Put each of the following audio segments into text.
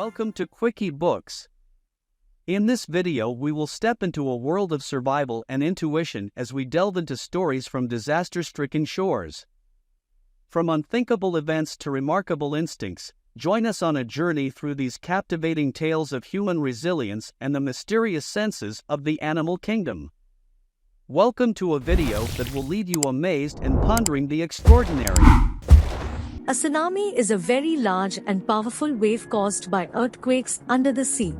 Welcome to Quickie Books. In this video we will step into a world of survival and intuition as we delve into stories from disaster-stricken shores. From unthinkable events to remarkable instincts, join us on a journey through these captivating tales of human resilience and the mysterious senses of the animal kingdom. Welcome to a video that will leave you amazed and pondering the extraordinary. A tsunami is a very large and powerful wave caused by earthquakes under the sea.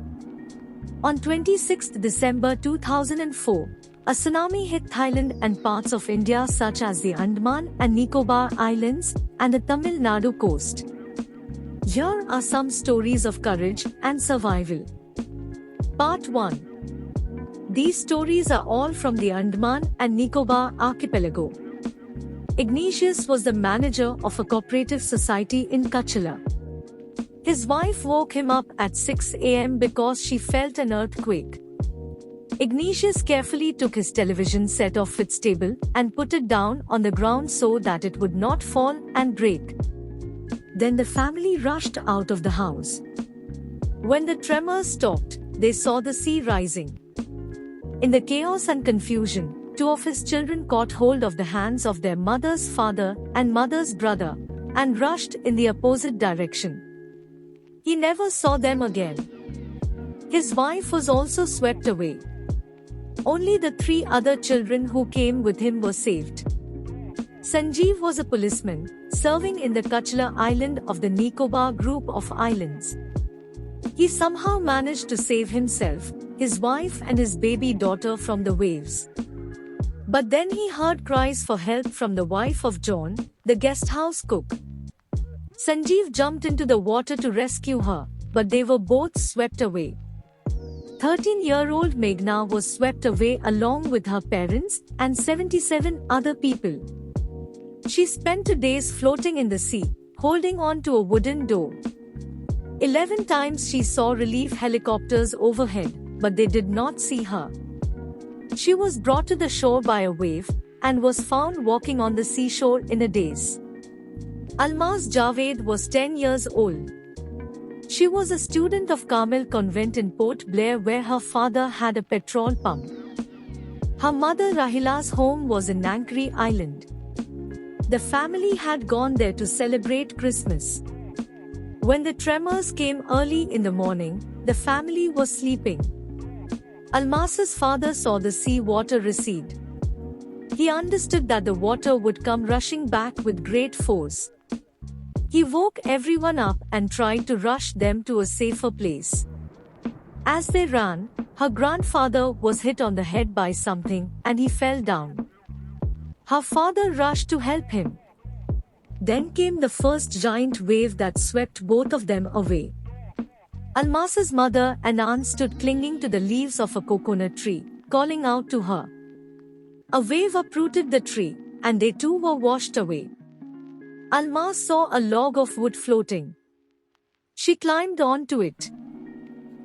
On 26 December 2004, a tsunami hit Thailand and parts of India such as the Andaman and Nicobar Islands and the Tamil Nadu coast. Here are some stories of courage and survival. Part 1. These stories are all from the Andaman and Nicobar archipelago. Ignesious was the manager of a cooperative society in Kachala. His wife woke him up at 6 a.m. because she felt an earthquake. Ignesious carefully took his television set off its table and put it down on the ground so that it would not fall and break. Then the family rushed out of the house. When the tremors stopped, they saw the sea rising. In the chaos and confusion, two of his children caught hold of the hands of their mother's father and mother's brother and rushed in the opposite direction. He never saw them again. His wife was also swept away. Only the three other children who came with him were saved. Sanjeev was a policeman, serving in the Kachala island of the Nicobar group of islands. He somehow managed to save himself, his wife and his baby daughter from the waves. But then he heard cries for help from the wife of John, the guest house cook. Sanjeev jumped into the water to rescue her, but they were both swept away. 13-year-old Meghna was swept away along with her parents and 77 other people. She spent 2 days floating in the sea, holding on to a wooden door. 11 times she saw relief helicopters overhead, but they did not see her. She was brought to the shore by a wave and was found walking on the seashore in a daze. Almas Javed was 10 years old. She was a student of Carmel Convent in Port Blair where her father had a petrol pump. Her mother Rahila's home was in Nankri Island. The family had gone there to celebrate Christmas. When the tremors came early in the morning, the family was sleeping. Almas's father saw the sea water recede. He understood that the water would come rushing back with great force. He woke everyone up and tried to rush them to a safer place. As they ran, her grandfather was hit on the head by something and he fell down. Her father rushed to help him. Then came the first giant wave that swept both of them away. Almas's mother and aunt stood clinging to the leaves of a coconut tree, calling out to her. A wave uprooted the tree, and they too were washed away. Almas saw a log of wood floating. She climbed onto it.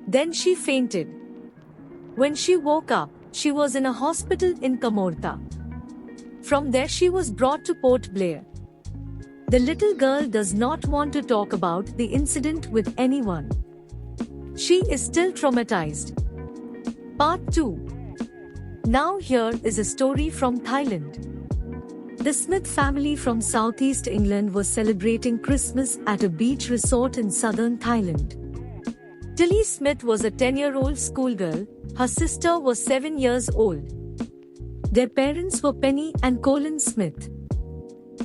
Then she fainted. When she woke up, she was in a hospital in Kamorta. From there she was brought to Port Blair. The little girl does not want to talk about the incident with anyone. She is still traumatized. Part 2. Now here is a story from Thailand. The Smith family from southeast England was celebrating Christmas at a beach resort in southern Thailand. Tilly Smith was a 10-year-old schoolgirl, her sister was 7 years old. Their parents were Penny and Colin Smith.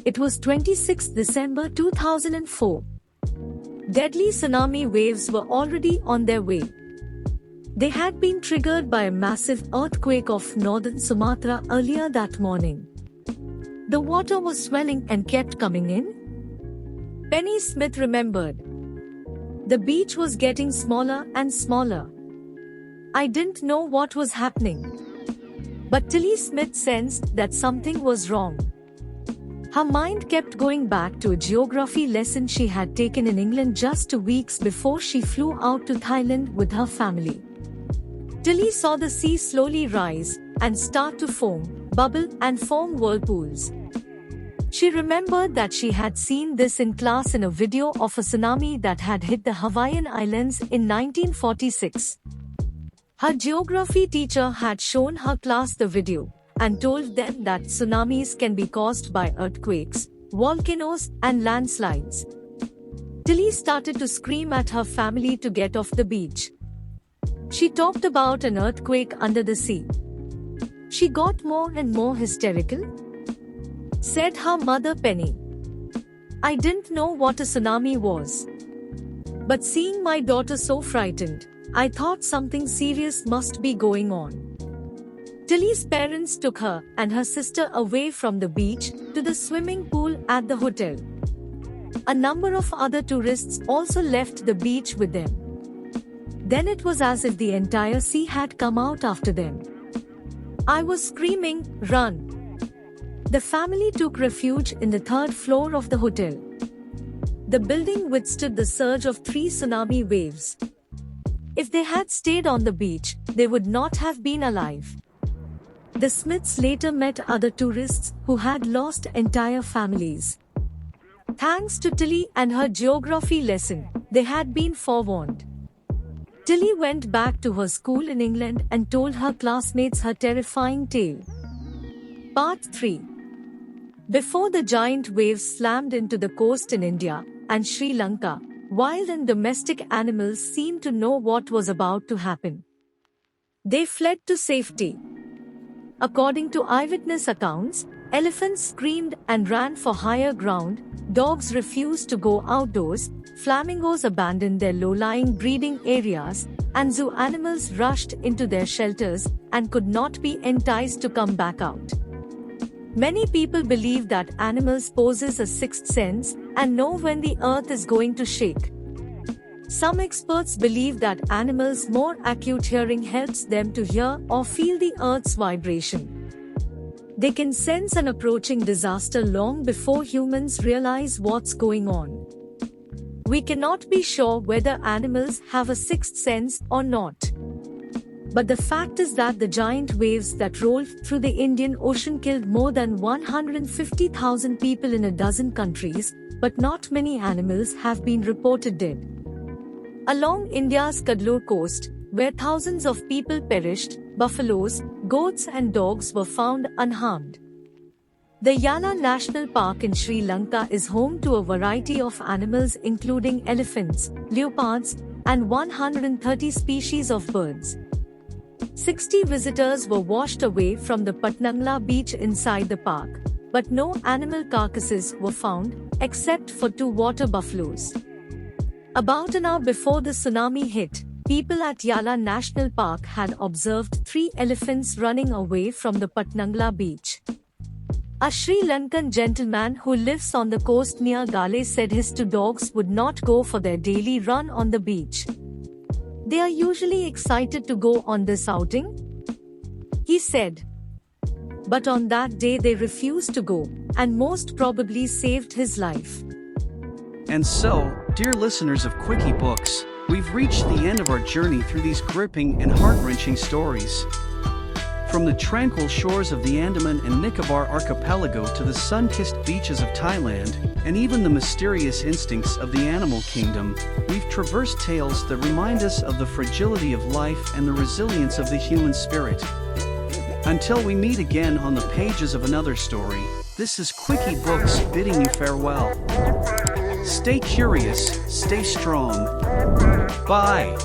It was 26 December 2004. Deadly tsunami waves were already on their way. They had been triggered by a massive earthquake off northern Sumatra earlier that morning. The water was swelling and kept coming in. Penny Smith remembered. The beach was getting smaller and smaller. I didn't know what was happening. But Tilly Smith sensed that something was wrong. Her mind kept going back to a geography lesson she had taken in England just 2 weeks before she flew out to Thailand with her family. Tilly saw the sea slowly rise and start to foam, bubble and form whirlpools. She remembered that she had seen this in class in a video of a tsunami that had hit the Hawaiian Islands in 1946. Her geography teacher had shown her class the video and told them that tsunamis can be caused by earthquakes, volcanoes, and landslides. Tilly started to scream at her family to get off the beach. She talked about an earthquake under the sea. She got more and more hysterical, said her mother Penny. I didn't know what a tsunami was. But seeing my daughter so frightened, I thought something serious must be going on. Tilly's parents took her and her sister away from the beach to the swimming pool at the hotel. A number of other tourists also left the beach with them. Then it was as if the entire sea had come out after them. I was screaming, "Run!" The family took refuge in the third floor of the hotel. The building withstood the surge of 3 tsunami waves. If they had stayed on the beach, they would not have been alive. The Smiths later met other tourists who had lost entire families. Thanks to Tilly and her geography lesson, they had been forewarned. Tilly went back to her school in England and told her classmates her terrifying tale. Part 3. Before the giant waves slammed into the coast in India and Sri Lanka, wild and domestic animals seemed to know what was about to happen. They fled to safety. According to eyewitness accounts, elephants screamed and ran for higher ground, dogs refused to go outdoors, flamingos abandoned their low-lying breeding areas, and zoo animals rushed into their shelters and could not be enticed to come back out. Many people believe that animals possess a sixth sense and know when the earth is going to shake. Some experts believe that animals' more acute hearing helps them to hear or feel the earth's vibration. They can sense an approaching disaster long before humans realize what's going on. We cannot be sure whether animals have a sixth sense or not. But the fact is that the giant waves that rolled through the Indian Ocean killed more than 150,000 people in a dozen countries, but not many animals have been reported dead. Along India's Cuddalore coast, where thousands of people perished, buffaloes, goats and dogs were found unharmed. The Yala National Park in Sri Lanka is home to a variety of animals including elephants, leopards, and 130 species of birds. 60 visitors were washed away from the Patnangla beach inside the park, but no animal carcasses were found, except for 2 water buffaloes. About an hour before the tsunami hit, people at Yala National Park had observed 3 elephants running away from the Patnangla beach. A Sri Lankan gentleman who lives on the coast near Gale said his 2 dogs would not go for their daily run on the beach. They are usually excited to go on this outing, he said. But on that day they refused to go, and most probably saved his life. And so, dear listeners of Quickie Books, we've reached the end of our journey through these gripping and heart-wrenching stories. From the tranquil shores of the Andaman and Nicobar archipelago to the sun-kissed beaches of Thailand, and even the mysterious instincts of the animal kingdom, we've traversed tales that remind us of the fragility of life and the resilience of the human spirit. Until we meet again on the pages of another story, this is Quickie Books bidding you farewell. Stay curious, stay strong. Bye.